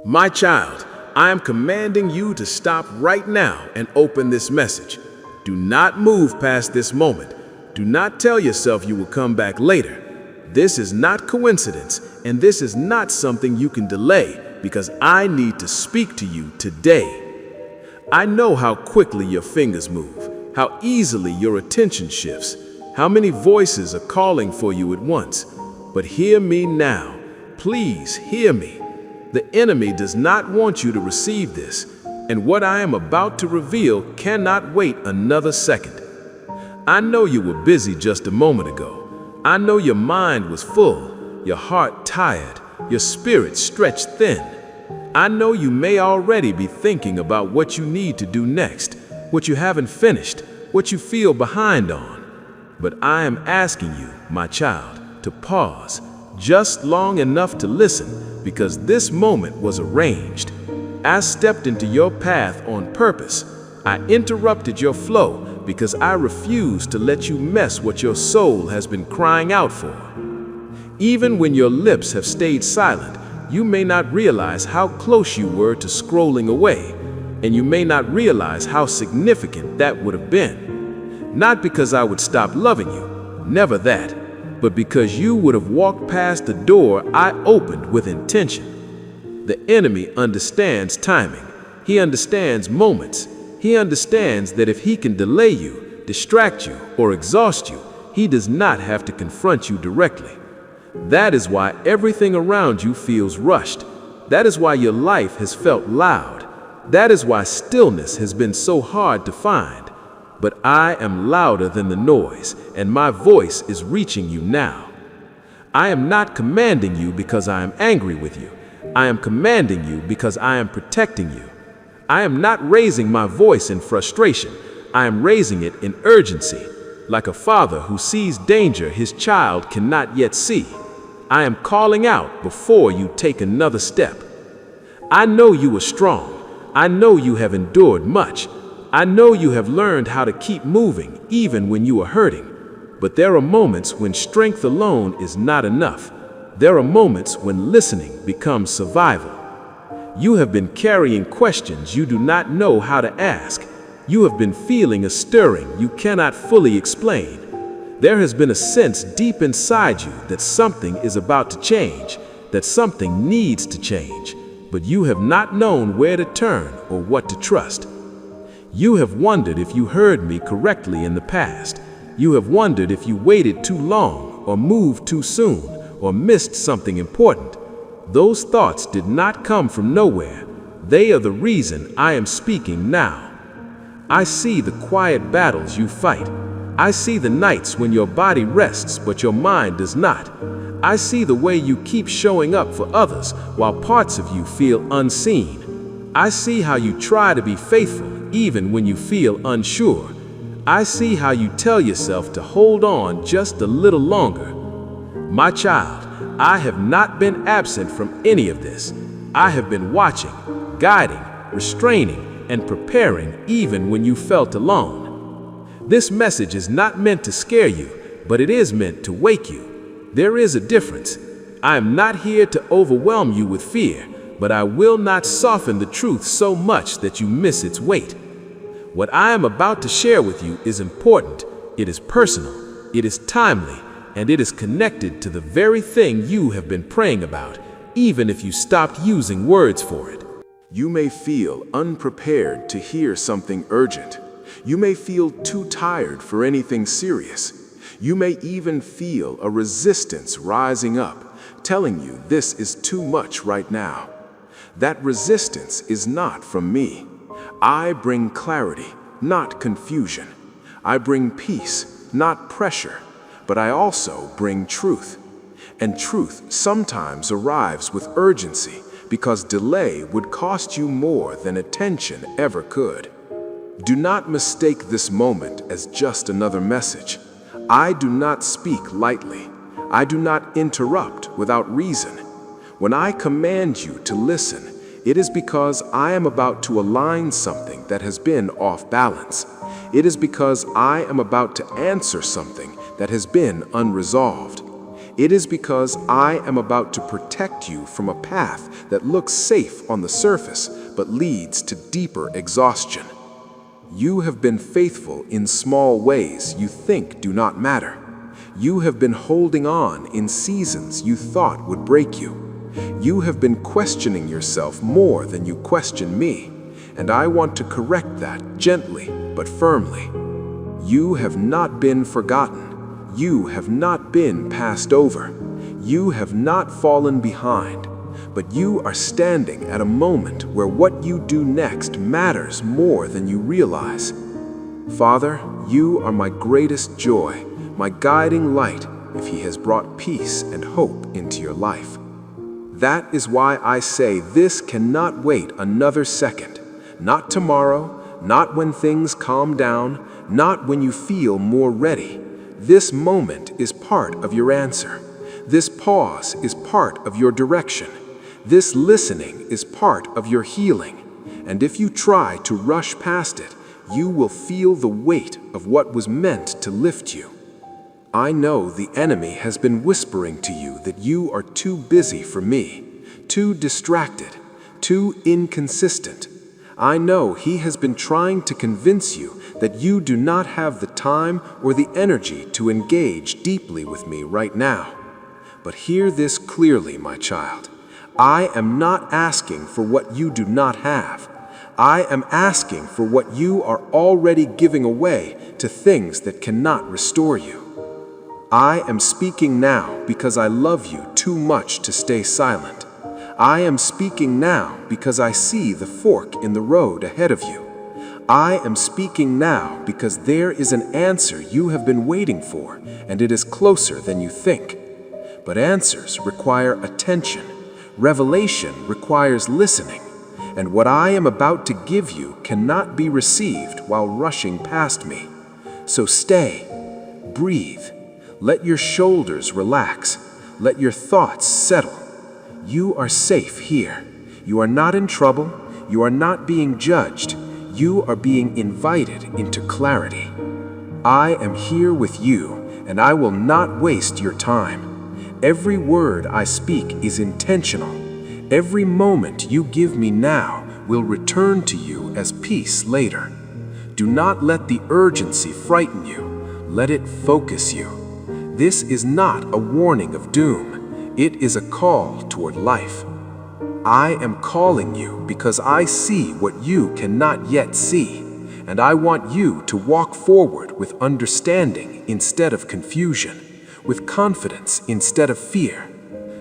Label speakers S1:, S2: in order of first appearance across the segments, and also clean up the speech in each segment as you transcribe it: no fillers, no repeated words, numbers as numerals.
S1: My child, I am commanding you to stop right now and open this message. Do not move past this moment. Do not tell yourself you will come back later. This is not coincidence, and this is not something you can delay, because I need to speak to you today. I know how quickly your fingers move, how easily your attention shifts, how many voices are calling for you at once. But hear me now. Please hear me. The enemy does not want you to receive this, and what I am about to reveal cannot wait another second. I know you were busy just a moment ago. I know your mind was full, your heart tired, your spirit stretched thin. I know you may already be thinking about what you need to do next, what you haven't finished, what you feel behind on. But I am asking you, my child, to pause just long enough to listen, because this moment was arranged. I stepped into your path on purpose. I interrupted your flow because I refuse to let you mess what your soul has been crying out for. Even when your lips have stayed silent, you may not realize how close you were to scrolling away, and you may not realize how significant that would have been. Not because I would stop loving you, never that, but because you would have walked past the door I opened with intention. The enemy understands timing. He understands moments. He understands that if he can delay you, distract you, or exhaust you, he does not have to confront you directly. That is why everything around you feels rushed. That is why your life has felt loud. That is why stillness has been so hard to find. But I am louder than the noise, and my voice is reaching you now. I am not commanding you because I am angry with you. I am commanding you because I am protecting you. I am not raising my voice in frustration. I am raising it in urgency, like a father who sees danger his child cannot yet see. I am calling out before you take another step. I know you are strong. I know you have endured much. I know you have learned how to keep moving even when you are hurting. But there are moments when strength alone is not enough. There are moments when listening becomes survival. You have been carrying questions you do not know how to ask. You have been feeling a stirring you cannot fully explain. There has been a sense deep inside you that something is about to change, that something needs to change, but you have not known where to turn or what to trust. You have wondered if you heard me correctly in the past. You have wondered if you waited too long or moved too soon or missed something important. Those thoughts did not come from nowhere. They are the reason I am speaking now. I see the quiet battles you fight. I see the nights when your body rests but your mind does not. I see the way you keep showing up for others while parts of you feel unseen. I see how you try to be faithful even when you feel unsure. I see how you tell yourself to hold on just a little longer. My child, I have not been absent from any of this. I have been watching, guiding, restraining, and preparing even when you felt alone. This message is not meant to scare you, but it is meant to wake you. There is a difference. I am not here to overwhelm you with fear, but I will not soften the truth so much that you miss its weight. What I am about to share with you is important, it is personal, it is timely, and it is connected to the very thing you have been praying about, even if you stopped using words for it. You may feel unprepared to hear something urgent. You may feel too tired for anything serious. You may even feel a resistance rising up, telling you this is too much right now. That resistance is not from me. I bring clarity, not confusion. I bring peace, not pressure. But I also bring truth. And truth sometimes arrives with urgency because delay would cost you more than attention ever could. Do not mistake this moment as just another message. I do not speak lightly. I do not interrupt without reason. When I command you to listen, it is because I am about to align something that has been off balance. It is because I am about to answer something that has been unresolved.
S2: It is because I am about to protect you from a path that looks safe on the surface but leads to deeper exhaustion. You have been faithful in small ways you think do not matter. You have been holding on in seasons you thought would break you. You have been questioning yourself more than you question me, and I want to correct that gently but firmly. You have not been forgotten. You have not been passed over. You have not fallen behind, but you are standing at a moment where what you do next matters more than you realize. Father, you are my greatest joy, my guiding light if He has brought peace and hope into your life. That is why I say this cannot wait another second. Not tomorrow, not when things calm down, not when you feel more ready. This moment is part of your answer. This pause is part of your direction. This listening is part of your healing. And if you try to rush past it, you will feel the weight of what was meant to lift you. I know the enemy has been whispering to you that you are too busy for me, too distracted, too inconsistent. I know he has been trying to convince you that you do not have the time or the energy to engage deeply with me right now. But hear this clearly, my child. I am not asking for what you do not have. I am asking for what you are already giving away to things that cannot restore you. I am speaking now because I love you too much to stay silent. I am speaking now because I see the fork in the road ahead of you. I am speaking now because there is an answer you have been waiting for, and it is closer than you think. But answers require attention. Revelation requires listening. And what I am about to give you cannot be received while rushing past me. So stay, breathe. Let your shoulders relax. Let your thoughts settle. You are safe here. You are not in trouble. You are not being judged. You are being invited into clarity. I am here with you, and I will not waste your time. Every word I speak is intentional. Every moment you give me now will return to you as peace later. Do not let the urgency frighten you. Let it focus you. This is not a warning of doom. It is a call toward life. I am calling you because I see what you cannot yet see, and I want you to walk forward with understanding instead of confusion, with confidence instead of fear.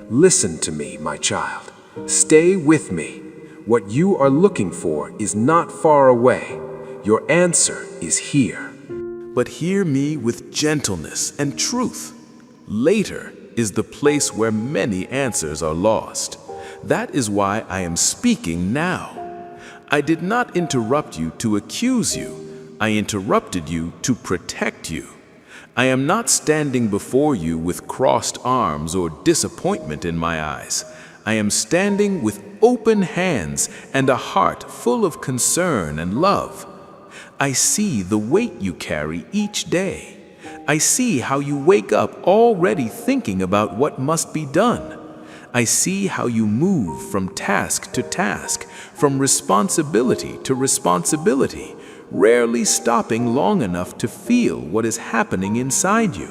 S2: Listen to me, my child. Stay with me. What you are looking for is not far away. Your answer is here.
S1: But hear me with gentleness and truth. Later is the place where many answers are lost. That is why I am speaking now. I did not interrupt you to accuse you. I interrupted you to protect you. I am not standing before you with crossed arms or disappointment in my eyes. I am standing with open hands and a heart full of concern and love. I see the weight you carry each day. I see how you wake up already thinking about what must be done. I see how you move from task to task, from responsibility to responsibility, rarely stopping long enough to feel what is happening inside you.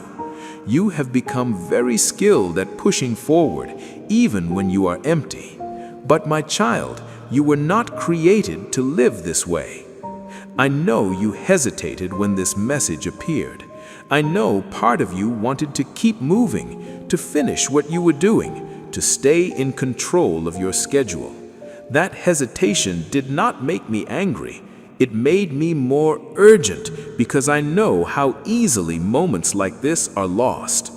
S1: You have become very skilled at pushing forward, even when you are empty. But my child, you were not created to live this way. I know you hesitated when this message appeared. I know part of you wanted to keep moving, to finish what you were doing, to stay in control of your schedule. That hesitation did not make me angry. It made me more urgent because I know how easily moments like this are lost.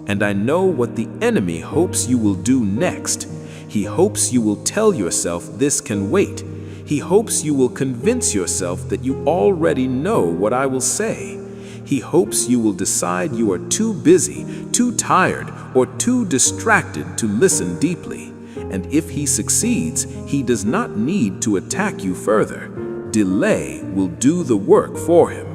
S1: And I know what the enemy hopes you will do next. He hopes you will tell yourself this can wait. He hopes you will convince yourself that you already know what I will say. He hopes you will decide you are too busy, too tired, or too distracted to listen deeply. And if he succeeds, he does not need to attack you further. Delay will do the work for him.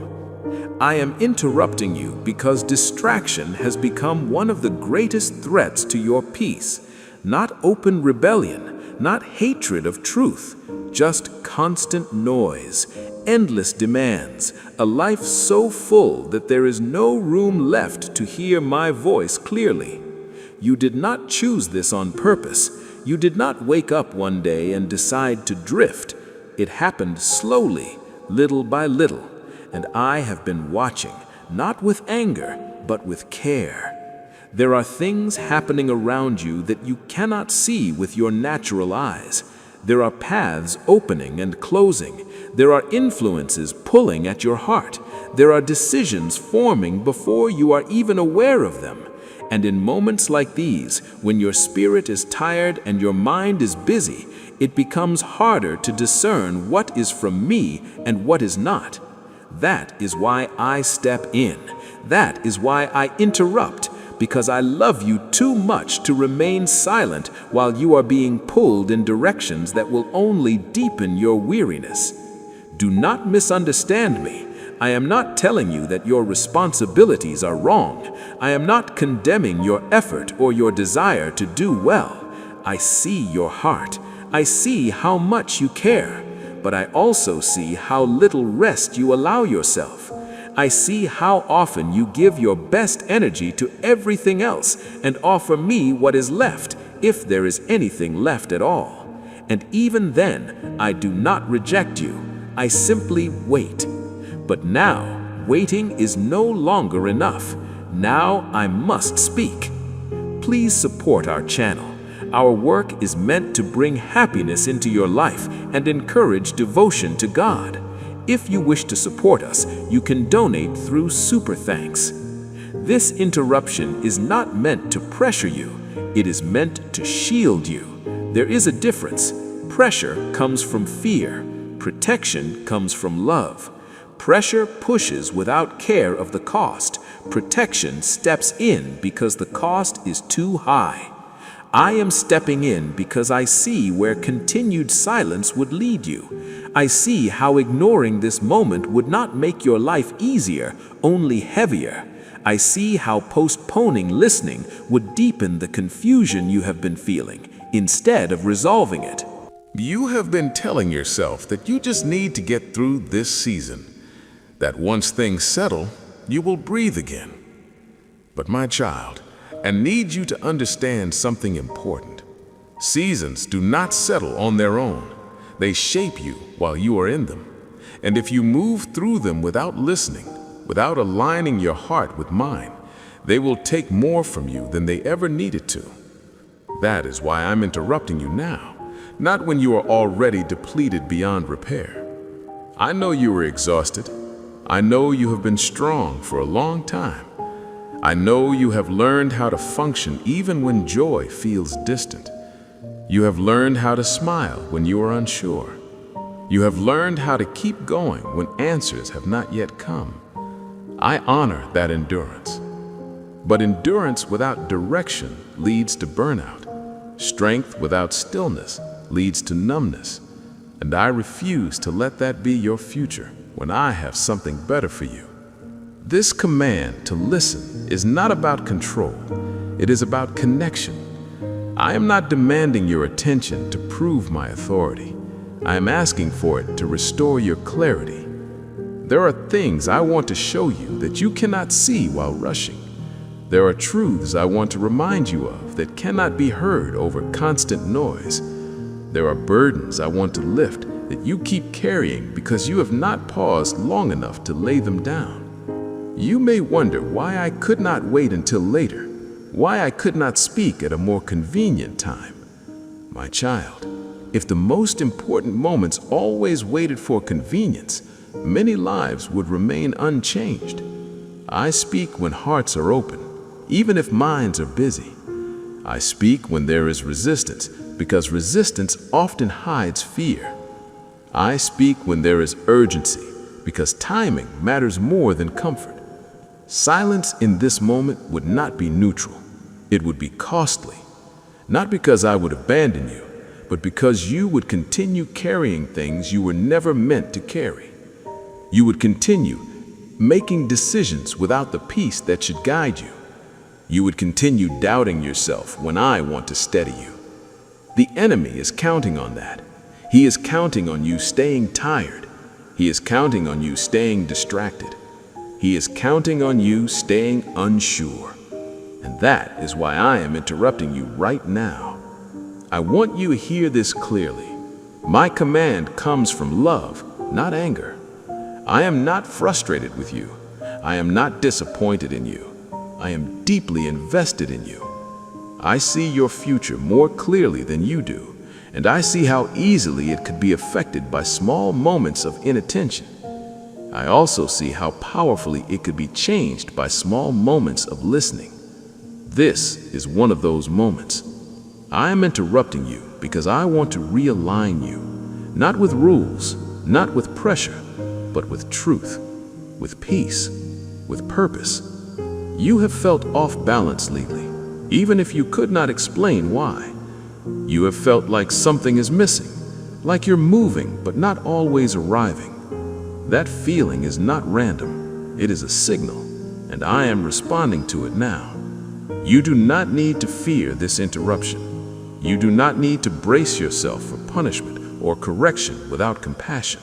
S1: I am interrupting you because distraction has become one of the greatest threats to your peace. Not open rebellion, not hatred of truth, just constant noise, endless demands, a life so full that there is no room left to hear my voice clearly. You did not choose this on purpose. You did not wake up one day and decide to drift. It happened slowly, little by little, and I have been watching, not with anger, but with care. There are things happening around you that you cannot see with your natural eyes. There are paths opening and closing. There are influences pulling at your heart. There are decisions forming before you are even aware of them. And in moments like these, when your spirit is tired and your mind is busy, it becomes harder to discern what is from me and what is not. That is why I step in. That is why I interrupt, because I love you too much to remain silent while you are being pulled in directions that will only deepen your weariness. Do not misunderstand me. I am not telling you that your responsibilities are wrong. I am not condemning your effort or your desire to do well. I see your heart. I see how much you care, but I also see how little rest you allow yourself. I see how often you give your best energy to everything else and offer me what is left, if there is anything left at all. And even then, I do not reject you. I simply wait. But now, waiting is no longer enough. Now I must speak. Please support our channel. Our work is meant to bring happiness into your life and encourage devotion to God. If you wish to support us, you can donate through Super Thanks. This interruption is not meant to pressure you. It is meant to shield you. There is a difference. Pressure comes from fear. Protection comes from love. Pressure pushes without care of the cost. Protection steps in because the cost is too high. I am stepping in because I see where continued silence would lead you. I see how ignoring this moment would not make your life easier, only heavier. I see how postponing listening would deepen the confusion you have been feeling, instead of resolving it.
S3: You have been telling yourself that you just need to get through this season, that once things settle, you will breathe again. But my child, I need you to understand something important. Seasons do not settle on their own. They shape you while you are in them. And if you move through them without listening, without aligning your heart with mine, they will take more from you than they ever needed to. That is why I'm interrupting you now, not when you are already depleted beyond repair. I know you are exhausted. I know you have been strong for a long time. I know you have learned how to function even when joy feels distant. You have learned how to smile when you are unsure. You have learned how to keep going when answers have not yet come. I honor that endurance. But endurance without direction leads to burnout. Strength without stillness leads to numbness. And I refuse to let that be your future when I have something better for you. This command to listen is not about control. It is about connection. I am not demanding your attention to prove my authority. I am asking for it to restore your clarity. There are things I want to show you that you cannot see while rushing. There are truths I want to remind you of that cannot be heard over constant noise. There are burdens I want to lift that you keep carrying because you have not paused long enough to lay them down. You may wonder why I could not wait until later, why I could not speak at a more convenient time. My child, if the most important moments always waited for convenience, many lives would remain unchanged. I speak when hearts are open, even if minds are busy. I speak when there is resistance, because resistance often hides fear. I speak when there is urgency, because timing matters more than comfort. Silence in this moment would not be neutral. It would be costly. Not because I would abandon you, but because you would continue carrying things you were never meant to carry. You would continue
S1: making decisions without the peace that should guide you. You would continue doubting yourself when I want to steady you. The enemy is counting on that. He is counting on you staying tired. He is counting on you staying distracted. He is counting on you staying unsure. And that is why I am interrupting you right now. I want you to hear this clearly. My command comes from love, not anger. I am not frustrated with you. I am not disappointed in you. I am deeply invested in you. I see your future more clearly than you do, and I see how easily it could be affected by small moments of inattention. I also see how powerfully it could be changed by small moments of listening. This is one of those moments. I am interrupting you because I want to realign you, not with rules, not with pressure, but with truth, with peace, with purpose. You have felt off balance lately, even if you could not explain why. You have felt like something is missing, like you're moving but not always arriving. That feeling is not random. It is a signal, and I am responding to it now. You do not need to fear this interruption. You do not need to brace yourself for punishment or correction without compassion.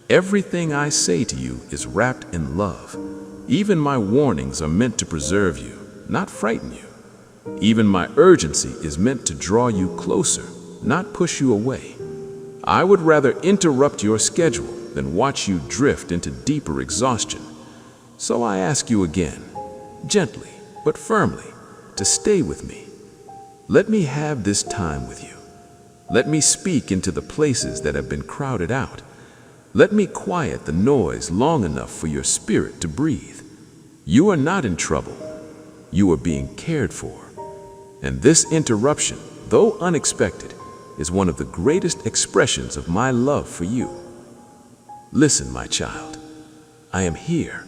S1: Everything I say to you is wrapped in love. Even my warnings are meant to preserve you, not frighten you. Even my urgency is meant to draw you closer, not push you away. I would rather interrupt your schedule than watch you drift into deeper exhaustion. So I ask you again, gently but firmly, to stay with me. Let me have this time with you. Let me speak into the places that have been crowded out. Let me quiet the noise long enough for your spirit to breathe. You are not in trouble. You are being cared for. And this interruption, though unexpected, is one of the greatest expressions of my love for you. Listen, my child. I am here.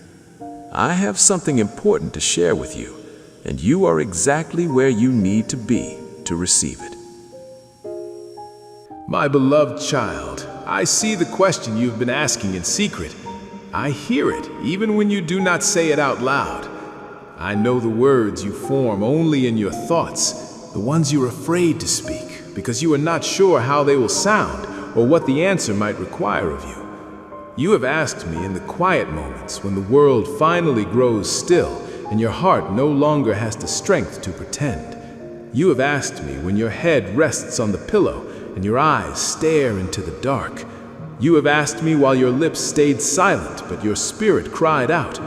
S1: I have something important to share with you, and you are exactly where you need to be to receive it.
S2: My beloved child, I see the question you've been asking in secret. I hear it, even when you do not say it out loud. I know the words you form only in your thoughts, the ones you're afraid to speak, because you are not sure how they will sound or what the answer might require of you. You have asked me in the quiet moments when the world finally grows still and your heart no longer has the strength to pretend. You have asked me when your head rests on the pillow and your eyes stare into the dark. You have asked me while your lips stayed silent but your spirit cried out.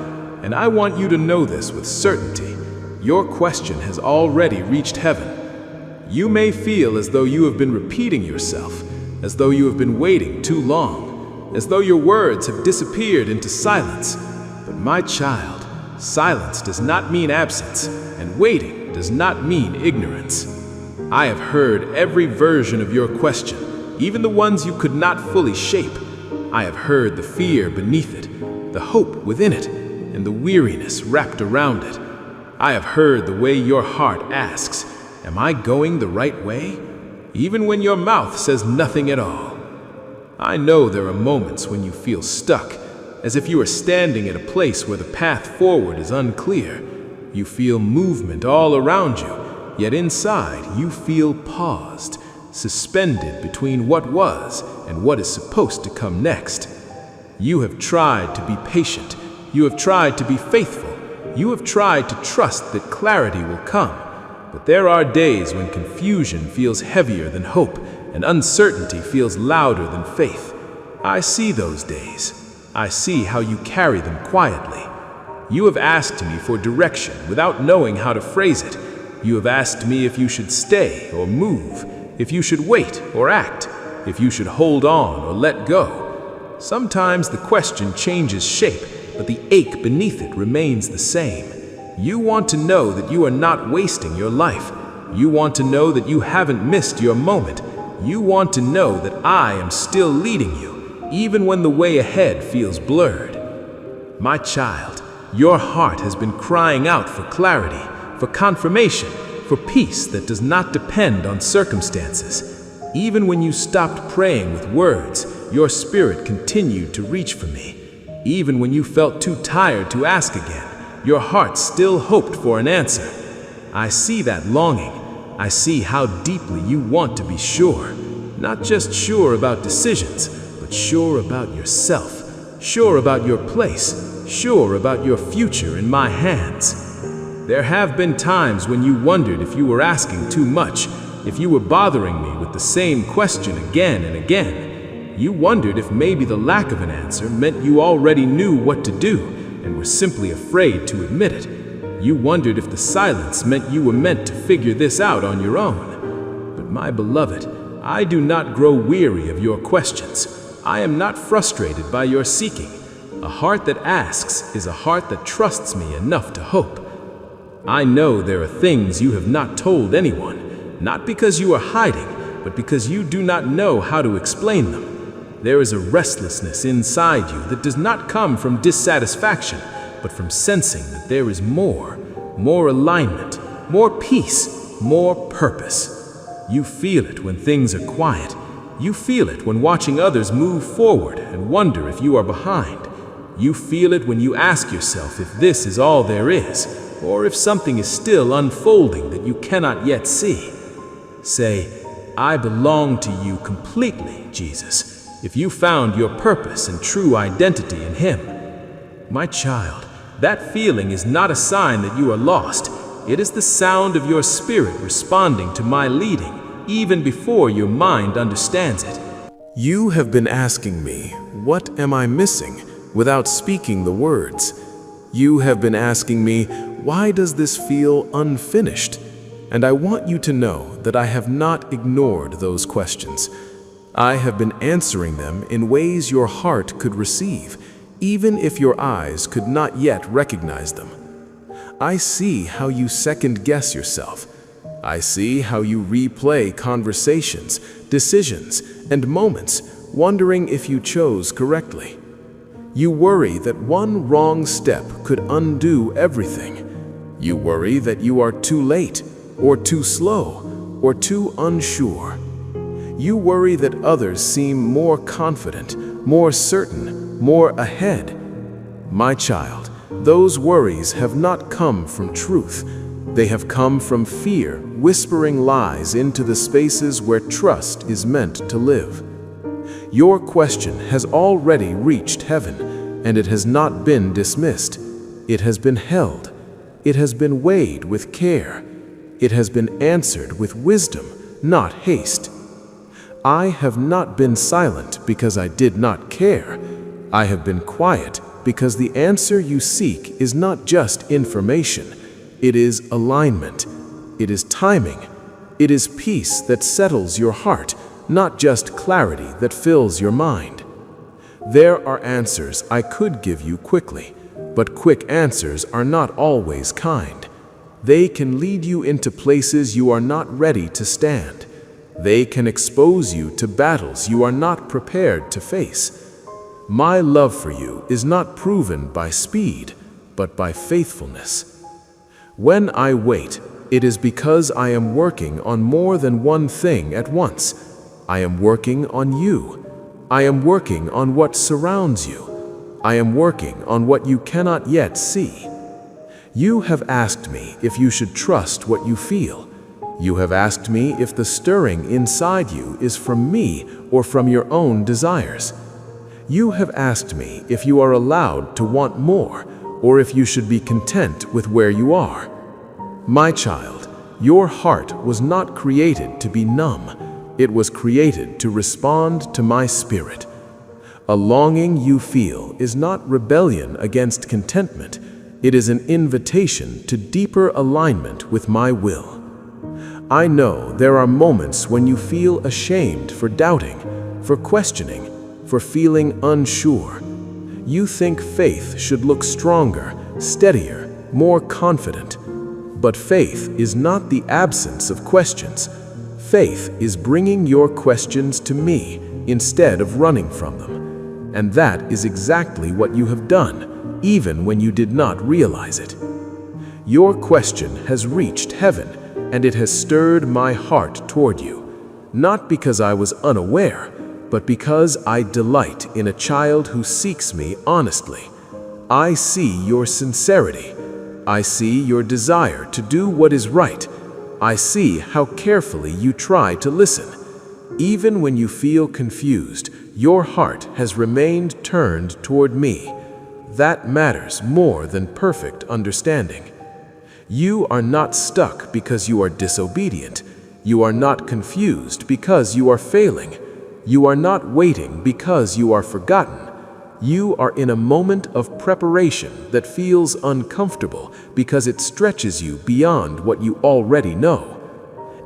S2: And I want you to know this with certainty. Your question has already reached heaven. You may feel as though you have been repeating yourself, as though you have been waiting too long, as though your words have disappeared into silence. But my child, silence does not mean absence, and waiting does not mean ignorance. I have heard every version of your question, even the ones you could not fully shape. I have heard the fear beneath it, the hope within it, and the weariness wrapped around it. I have heard the way your heart asks, am I going the right way? Even when your mouth says nothing at all. I know there are moments when you feel stuck, as if you are standing at a place where the path forward is unclear. You feel movement all around you, yet inside you feel paused, suspended between what was and what is supposed to come next. You have tried to be patient. You have tried to be faithful. You have tried to trust that clarity will come. But there are days when confusion feels heavier than hope and uncertainty feels louder than faith. I see those days. I see how you carry them quietly. You have asked me for direction without knowing how to phrase it. You have asked me if you should stay or move, if you should wait or act, if you should hold on or let go. Sometimes the question changes shape, but the ache beneath it remains the same. You want to know that you are not wasting your life. You want to know that you haven't missed your moment. You want to know that I am still leading you, even when the way ahead feels blurred. My child, your heart has been crying out for clarity, for confirmation, for peace that does not depend on circumstances. Even when you stopped praying with words, your spirit continued to reach for me.
S1: Even when you felt too tired to ask again, your heart still hoped for an answer. I see that longing. I see how deeply you want to be sure. Not just sure about decisions, but sure about yourself. Sure about your place. Sure about your future in my hands. There have been times when you wondered if you were asking too much, if you were bothering me with the same question again and again. You wondered if maybe the lack of an answer meant you already knew what to do and were simply afraid to admit it. You wondered if the silence meant you were meant to figure this out on your own. But my beloved, I do not grow weary of your questions. I am not frustrated by your seeking. A heart that asks is a heart that trusts me enough to hope. I know there are things you have not told anyone, not because you are hiding, but because you do not know how to explain them. There is a restlessness inside you that does not come from dissatisfaction, but from sensing that there is more alignment, more peace, more purpose. You feel it when things are quiet. You feel it when watching others move forward and wonder if you are behind. You feel it when you ask yourself if this is all there is, or if something is still unfolding that you cannot yet see. Say, I belong to you completely, Jesus, if you found your purpose and true identity in Him. My child, that feeling is not a sign that you are lost. It is the sound of your spirit responding to my leading, even before your mind understands it.
S2: You have been asking me, what am I missing, without speaking the words. You have been asking me, why does this feel unfinished? And I want you to know that I have not ignored those questions. I have been answering them in ways your heart could receive, even if your eyes could not yet recognize them. I see how you second-guess yourself. I see how you replay conversations, decisions, and moments, wondering if you chose correctly. You worry that one wrong step could undo everything. You worry that you are too late, or too slow, or too unsure. You worry that others seem more confident, more certain, more ahead. My child, those worries have not come from truth. They have come from fear, whispering lies into the spaces where trust is meant to live. Your question has already reached heaven, and it has not been dismissed. It has been held. It has been weighed with care. It has been answered with wisdom, not haste. I have not been silent because I did not care. I have been quiet because the answer you seek is not just information. It is alignment. It is timing. It is peace that settles your heart, not just clarity that fills your mind. There are answers I could give you quickly, but quick answers are not always kind. They can lead you into places you are not ready to stand. They can expose you to battles you are not prepared to face. My love for you is not proven by speed, but by faithfulness. When I wait, it is because I am working on more than one thing at once. I am working on you. I am working on what surrounds you. I am working on what you cannot yet see. You have asked me if you should trust what you feel. You have asked me if the stirring inside you is from me or from your own desires. You have asked me if you are allowed to want more, or if you should be content with where you are. My child, your heart was not created to be numb. It was created to respond to my spirit. A longing you feel is not rebellion against contentment. It is an invitation to deeper alignment with my will. I know there are moments when you feel ashamed for doubting, for questioning, for feeling unsure. You think faith should look stronger, steadier, more confident. But faith is not the absence of questions. Faith is bringing your questions to me instead of running from them. And that is exactly what you have done, even when you did not realize it. Your question has reached heaven, and it has stirred my heart toward you, not because I was unaware,
S1: but because I delight in a child who seeks me honestly. I see your sincerity. I see your desire to do what is right. I see how carefully you try to listen. Even when you feel confused, your heart has remained turned toward me. That matters more than perfect understanding. You are not stuck because you are disobedient. You are not confused because you are failing. You are not waiting because you are forgotten. You are in a moment of preparation that feels uncomfortable because it stretches you beyond what you already know.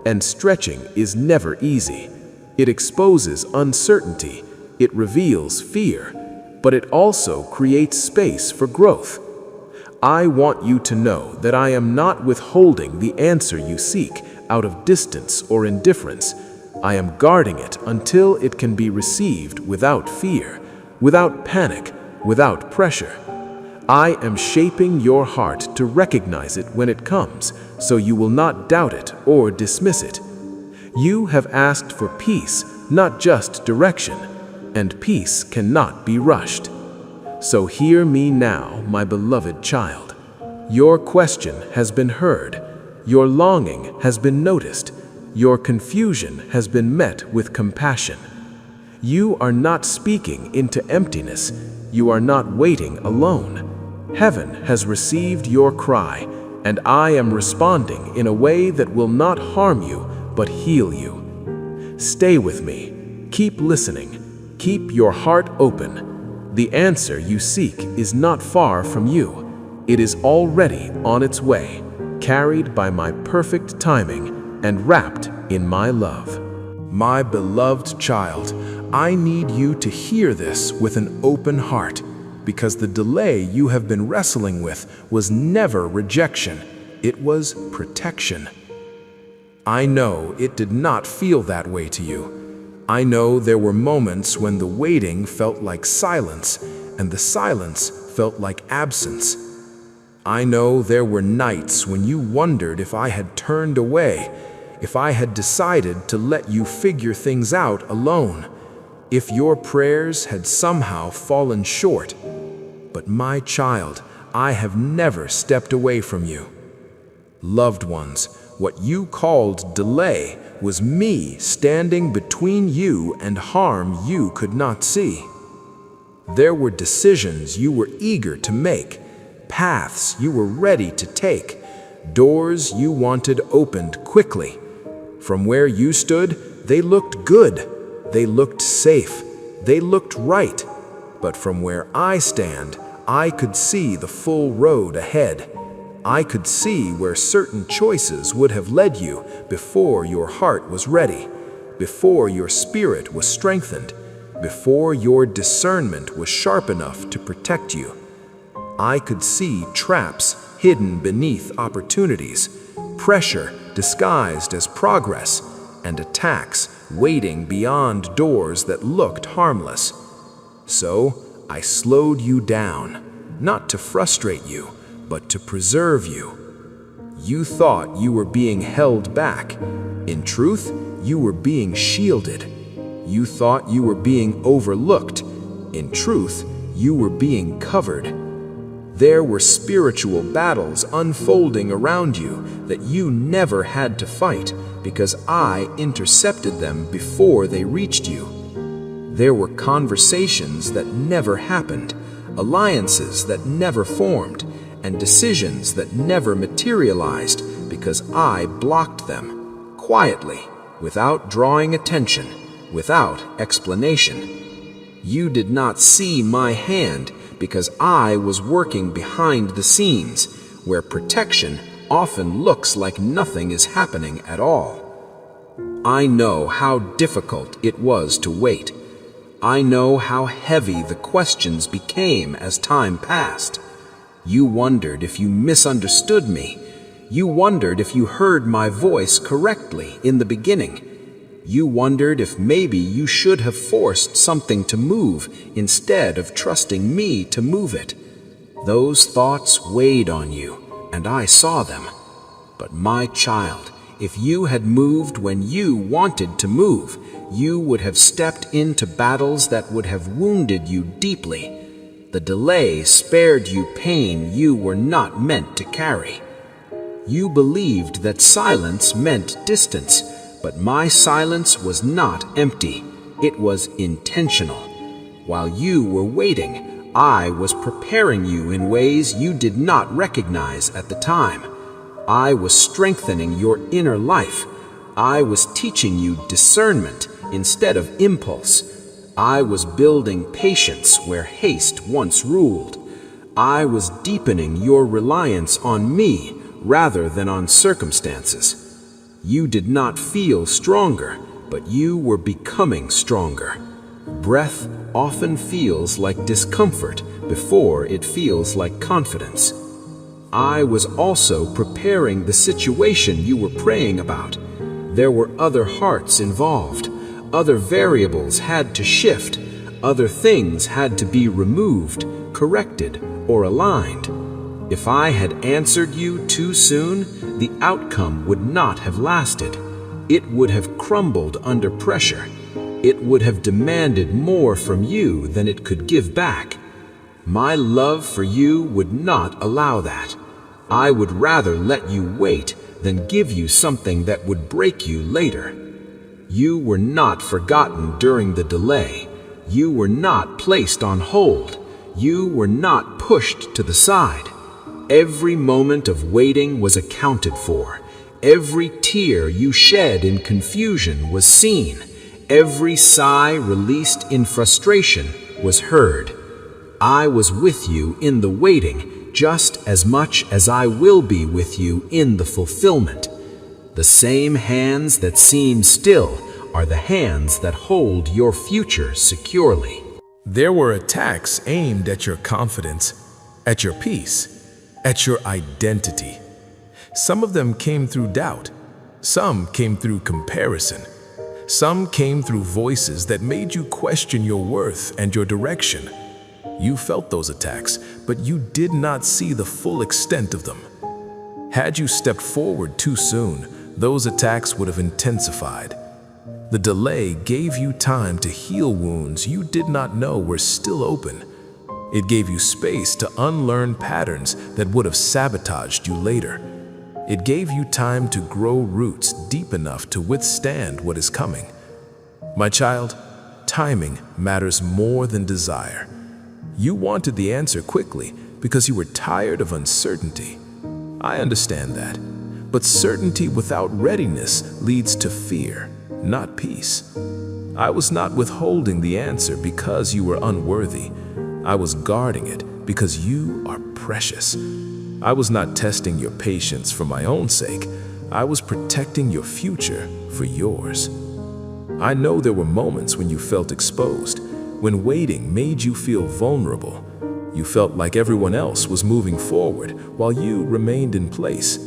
S1: And stretching is never easy. It exposes uncertainty, it reveals fear, but it also creates space for growth. I want you to know that I am not withholding the answer you seek out of distance or indifference. I am guarding it until it can be received without fear, without panic, without pressure. I am shaping your heart to recognize it when it comes, so you will not doubt it or dismiss it. You have asked for peace, not just direction, and peace cannot be rushed. So hear me now, my beloved child. Your question has been heard. Your longing has been noticed. Your confusion has been met with compassion. You are not speaking into emptiness. You are not waiting alone. Heaven has received your cry, and I am responding in a way that will not harm you, but heal you. Stay with me. Keep listening. Keep your heart open. The answer you seek is not far from you. It is already on its way, carried by my perfect timing and wrapped in my love.
S2: My beloved child, I need you to hear this with an open heart, because the delay you have been wrestling with was never rejection, it was protection. I know it did not feel that way to you. I know there were moments when the waiting felt like silence, and the silence felt like absence. I know there were nights when you wondered if I had turned away, if I had decided to let you figure things out alone, if your prayers had somehow fallen short. But my child, I have never stepped away from you. Loved ones, what you called delay was me standing between you and harm you could not see. There were decisions you were eager to make, paths you were ready to take, doors you wanted opened quickly. From where you stood, they looked good, they looked safe, they looked right. But from where I stand, I could see the full road ahead. I could see where certain choices would have led you before your heart was ready, before your spirit was strengthened, before your discernment was sharp enough to protect you. I could see traps hidden beneath opportunities, pressure disguised as progress, and attacks waiting beyond doors that looked harmless. So I slowed you down, not to frustrate you, but to preserve you. You thought you were being held back. In truth, you were being shielded. You thought you were being overlooked. In truth, you were being covered. There were spiritual battles unfolding around you that you never had to fight because I intercepted them before they reached you. There were conversations that never happened, alliances that never formed, and decisions that never materialized because I blocked them, quietly, without drawing attention, without explanation. You did not see my hand because I was working behind the scenes, where protection often looks like nothing is happening at all. I know how difficult it was to wait. I know how heavy the questions became as time passed. You wondered if you misunderstood me. You wondered if you heard my voice correctly in the beginning. You wondered if maybe you should have forced something to move instead of trusting me to move it. Those thoughts weighed on you, and I saw them. But my child,
S4: If you had moved when you wanted to move, you would have stepped into battles that would have wounded you deeply. The delay spared you pain you were not meant to carry. You believed that silence meant distance, but my silence was not empty. It was intentional. While you were waiting, I was preparing you in ways you did not recognize at the time. I was strengthening your inner life. I was teaching you discernment instead of impulse. I was building patience where haste once ruled. I was deepening your reliance on me rather than on circumstances. You did not feel stronger, but you were becoming stronger. Breath often feels like discomfort before it feels like confidence. I was also preparing the situation you were praying about. There were other hearts involved. Other variables had to shift. Other things had to be removed, corrected, or aligned. If I had answered you too soon, the outcome would not have lasted. It would have crumbled under pressure. It would have demanded more from you than it could give back. My love for you would not allow that. I would rather let you wait than give you something that would break you later. You were not forgotten during the delay. You were not placed on hold. You were not pushed to the side. Every moment of waiting was accounted for. Every tear you shed in confusion was seen. Every sigh released in frustration was heard. I was with you in the waiting just as much as I will be with you in the fulfillment. The same hands that seem still are the hands that hold your future securely.
S3: There were attacks aimed at your confidence, at your peace, at your identity. Some of them came through doubt. Some came through comparison. Some came through voices that made you question your worth and your direction. You felt those attacks, but you did not see the full extent of them. Had you stepped forward too soon, those attacks would have intensified. The delay gave you time to heal wounds you did not know were still open. It gave you space to unlearn patterns that would have sabotaged you later. It gave you time to grow roots deep enough to withstand what is coming. My child, timing matters more than desire. You wanted the answer quickly because you were tired of uncertainty. I understand that. But certainty without readiness leads to fear, not peace. I was not withholding the answer because you were unworthy. I was guarding it because you are precious. I was not testing your patience for my own sake. I was protecting your future for yours. I know there were moments when you felt exposed, when waiting made you feel vulnerable. You felt like everyone else was moving forward while you remained in place.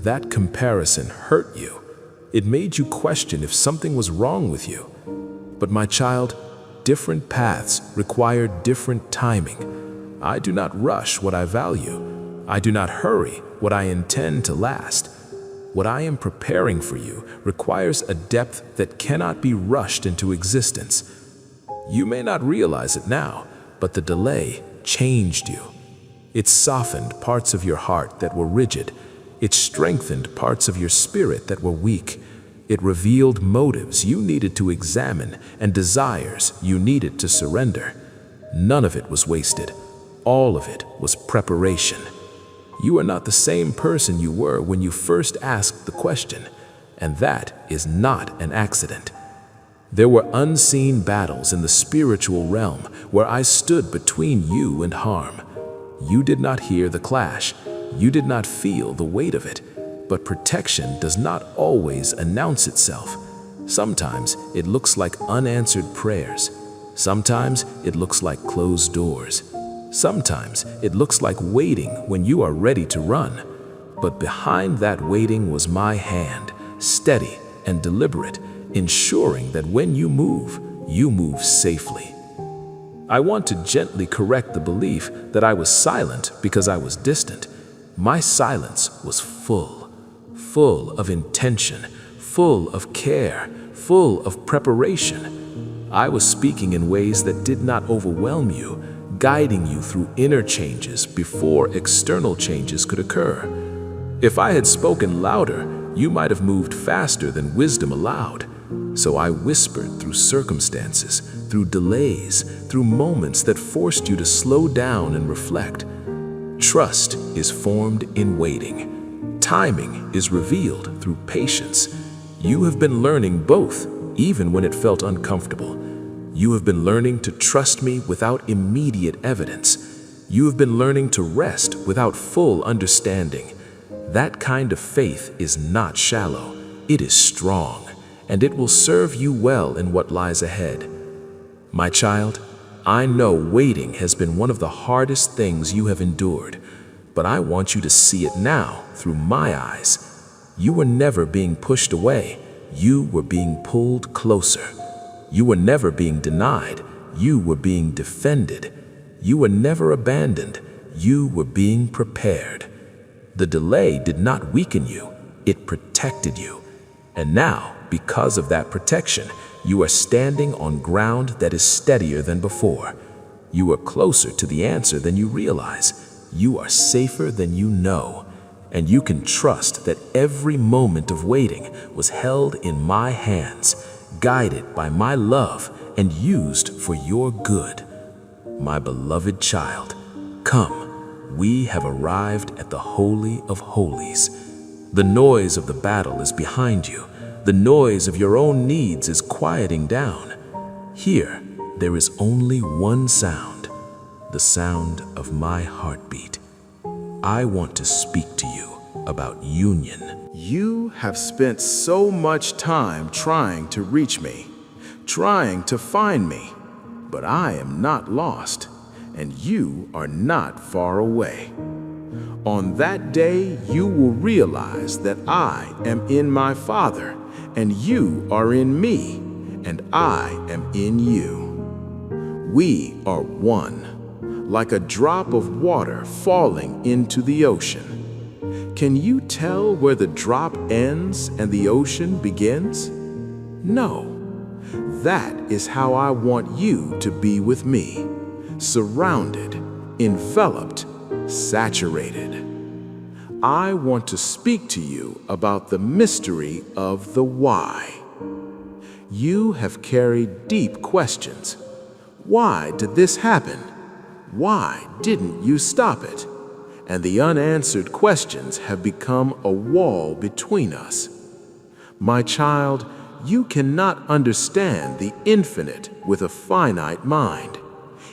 S3: That comparison hurt you. It made you question if something was wrong with you. But my child, different paths require different timing. I do not rush what I value. I do not hurry what I intend to last. What I am preparing for you requires a depth that cannot be rushed into existence. You may not realize it now, but the delay changed you. It softened parts of your heart that were rigid. It strengthened parts of your spirit that were weak. It revealed motives you needed to examine and desires you needed to surrender. None of it was wasted. All of it was preparation. You are not the same person you were when you first asked the question, and that is not an accident. There were unseen battles in the spiritual realm where I stood between you and harm. You did not hear the clash. You did not feel the weight of it. But protection does not always announce itself. Sometimes it looks like unanswered prayers. Sometimes it looks like closed doors. Sometimes it looks like waiting when you are ready to run. But behind that waiting was my hand, steady and deliberate, ensuring that when you move safely. I want to gently correct the belief that I was silent because I was distant. My silence was full
S1: full of intention, full of care, full of preparation. I was speaking in ways that did not overwhelm you, guiding you through inner changes before external changes could occur. If I had spoken louder, you might have moved faster than wisdom allowed. So I whispered through circumstances, through delays, through moments that forced you to slow down and reflect. Trust is formed in waiting. Timing is revealed through patience. You have been learning both, even when it felt uncomfortable. You have been learning to trust me without immediate evidence. You have been learning to rest without full understanding. That kind of faith is not shallow. It is strong, and it will serve you well in what lies ahead. My child, I know waiting has been one of the hardest things you have endured, but I want you to see it now through my eyes. You were never being pushed away. You were being pulled closer. You were never being denied. You were being defended. You were never abandoned. You were being prepared. The delay did not weaken you. It protected you. And now, because of that protection, you are standing on ground that is steadier than before. You are closer to the answer than you realize. You are safer than you know. And you can trust that every moment of waiting was held in my hands, guided by my love and used for your good. My beloved child, come. We have arrived at the Holy of Holies. The noise of the battle is behind you. The noise of your own needs is quieting down. Here, there is only one sound, the sound of my heartbeat. I want to speak to you about union.
S2: You have spent so much time trying to reach me, trying to find me, but I am not lost, and you are not far away. On that day, you will realize that I am in my Father, and you are in me, and I am in you. We are one, like a drop of water falling into the ocean. Can you tell where the drop ends and the ocean begins? No. That is how I want you to be with me. Surrounded, enveloped, saturated. I want to speak to you about the mystery of the why. You have carried deep questions. Why did this happen? Why didn't you stop it? And the unanswered questions have become a wall between us. My child, you cannot understand the infinite with a finite mind.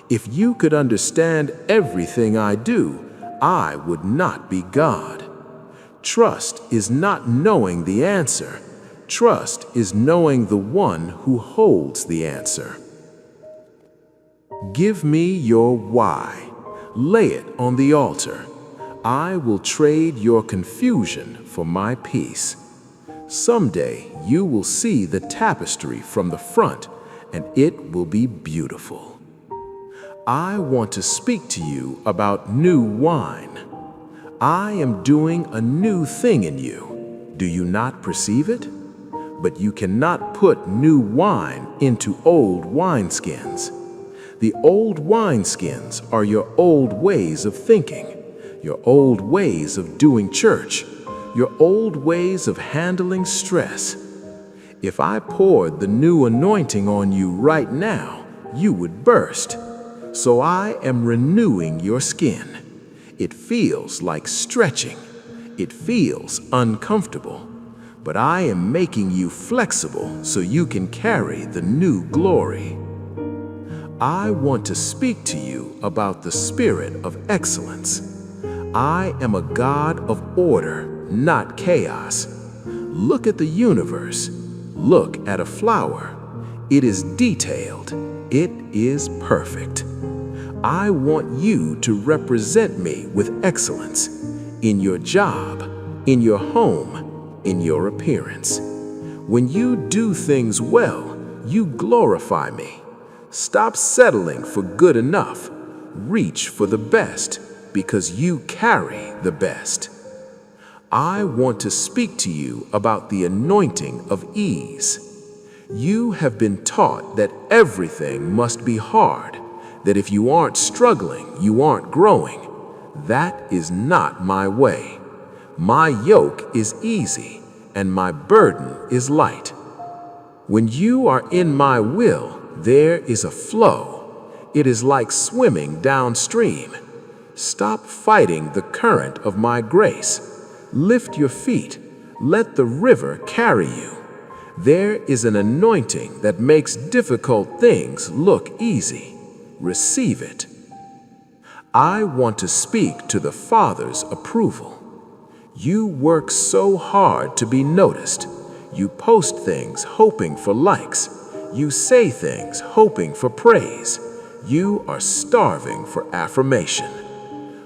S2: If you could understand everything I do, I would not be God. Trust is not knowing the answer. Trust is knowing the one who holds the answer. Give me your why. Lay it on the altar. I will trade your confusion for my peace. Someday you will see the tapestry from the front, and it will be beautiful. I want to speak to you about new wine. I am doing a new thing in you. Do you not perceive it? But you cannot put new wine into old wineskins. The old wineskins are your old ways of thinking, your old ways of doing church, your old ways of handling stress. If I poured the new anointing on you right now, you would burst. So I am renewing your skin. It feels like stretching. It feels uncomfortable. But I am making you flexible so you can carry the new glory. I want to speak to you about the spirit of excellence. I am a God of order, not chaos. Look at the universe. Look at a flower. It is detailed. It is perfect. I want you to represent me with excellence in your job, in your home, in your appearance. When you do things well, you glorify me. Stop settling for good enough. Reach for the best because you carry the best. I want to speak to you about the anointing of ease. You have been taught that everything must be hard, that if you aren't struggling, you aren't growing. That is not my way. My yoke is easy, and my burden is light. When you are in my will, there is a flow. It is like swimming downstream. Stop fighting the current of my grace. Lift your feet. Let the river carry you. There is an anointing that makes difficult things look easy. Receive it. I want to speak to the Father's approval. You work so hard to be noticed. You post things hoping for likes. You say things hoping for praise. You are starving for affirmation.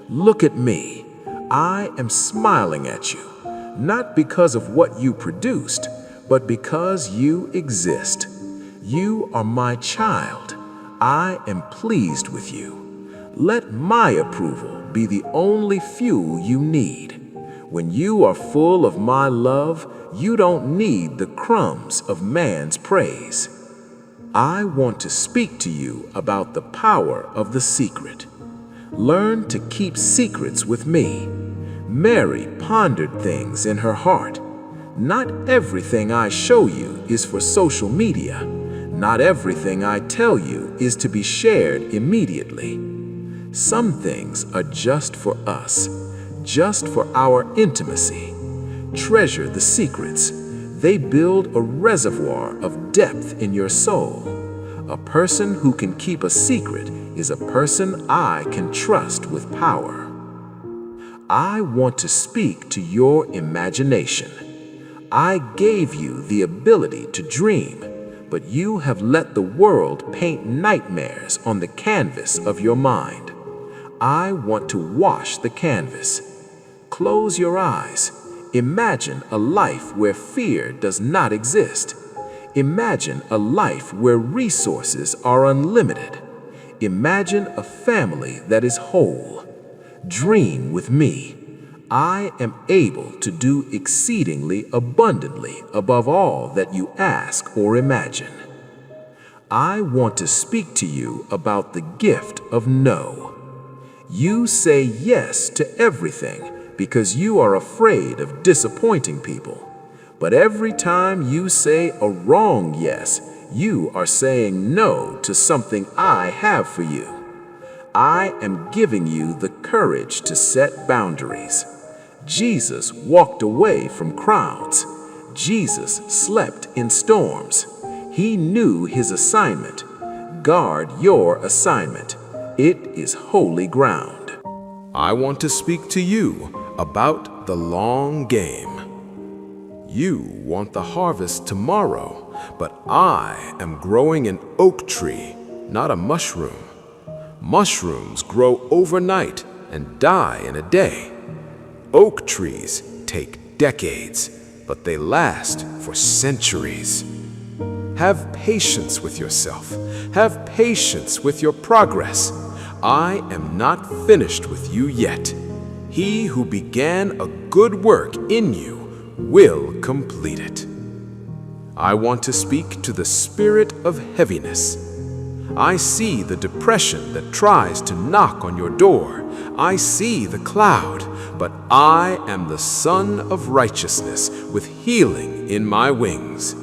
S2: Look at me. I am smiling at you, not because of what you produced, but because you exist. You are my child. I am pleased with you. Let my approval be the only fuel you need. When you are full of my love, you don't need the crumbs of man's praise. I want to speak to you about the power of the secret. Learn to keep secrets with me. Mary pondered things in her heart. Not everything I show you is for social media. Not everything I tell you is to be shared immediately. Some things are just for us, just for our intimacy. Treasure the secrets. They build a reservoir of depth in your soul. A person who can keep a secret is a person I can trust with power. I want to speak to your imagination. I gave you the ability to dream, but you have let the world paint nightmares on the canvas of your mind. I want to wash the canvas. Close your eyes. Imagine a life where fear does not exist. Imagine a life where resources are unlimited. Imagine a family that is whole. Dream with me. I am able to do exceedingly abundantly above all that you ask or imagine. I want to speak to you about the gift of no. You say yes to everything because you are afraid of disappointing people. But every time you say a wrong yes, you are saying no to something I have for you. I am giving you the courage to set boundaries. Jesus walked away from crowds. Jesus slept in storms. He knew his assignment. Guard your assignment. It is holy ground.
S3: I want to speak to you about the long game. You want the harvest tomorrow, but I am growing an oak tree, not a mushroom. Mushrooms grow overnight and die in a day. Oak trees take decades, but they last for centuries. Have patience with yourself. Have patience with your progress. I am not finished with you yet. He who began a good work in you will complete it. I want to speak to the spirit of heaviness. I see the depression that tries to knock on your door. I see the cloud, but I am the Son of Righteousness with healing in my wings.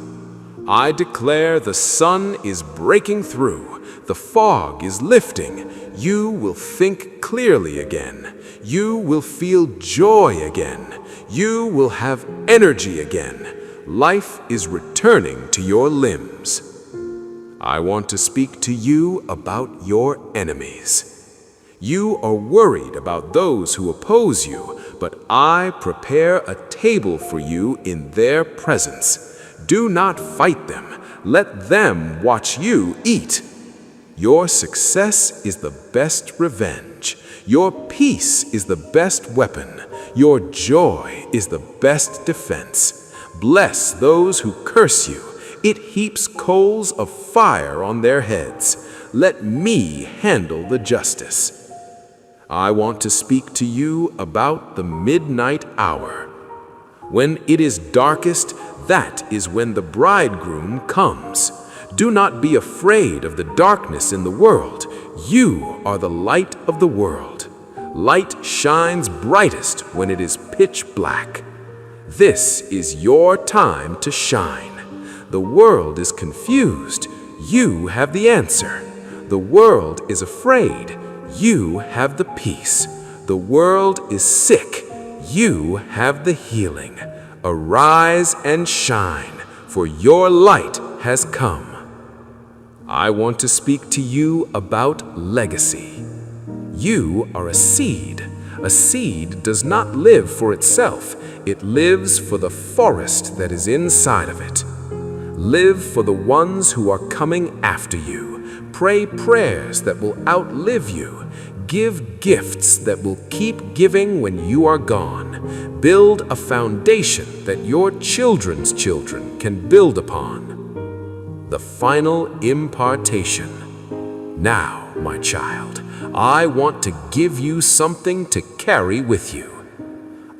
S3: I declare the sun is breaking through. The fog is lifting. You will think clearly again. You will feel joy again. You will have energy again. Life is returning to your limbs. I want to speak to you about your enemies. You are worried about those who oppose you, but I prepare a table for you in their presence. Do not fight them. Let them watch you eat. Your success is the best revenge. Your peace is the best weapon. Your joy is the best defense. Bless those who curse you. It heaps coals of fire on their heads. Let me handle the justice. I want to speak to you about the midnight hour.
S1: When it is darkest, that is when the bridegroom comes. Do not be afraid of the darkness in the world. You are the light of the world. Light shines brightest when it is pitch black. This is your time to shine. The world is confused. You have the answer. The world is afraid. You have the peace. The world is sick. You have the healing. Arise and shine, for your light has come. I want to speak to you about legacy. You are a seed. A seed does not live for itself. It lives for the forest that is inside of it. Live for the ones who are coming after you. Pray prayers that will outlive you. Give gifts that will keep giving when you are gone. Build a foundation that your children's children can build upon. The final impartation. Now, my child, I want to give you something to carry with you.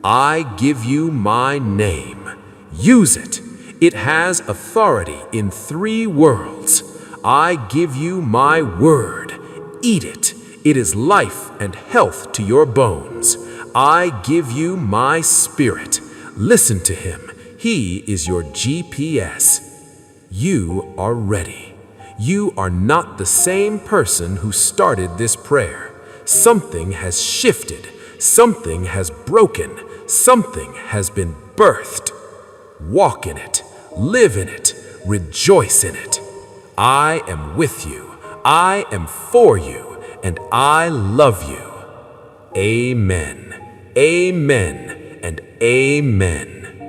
S1: I give you my name. Use it. It has authority in 3 worlds. I give you my word. Eat it. It is life and health to your bones. I give you my spirit. Listen to him. He is your GPS. You are ready. You are not the same person who started this prayer. Something has shifted. Something has broken. Something has been birthed. Walk in it. Live in it. Rejoice in it. I am with you. I am for you. And I love you. Amen. Amen and amen.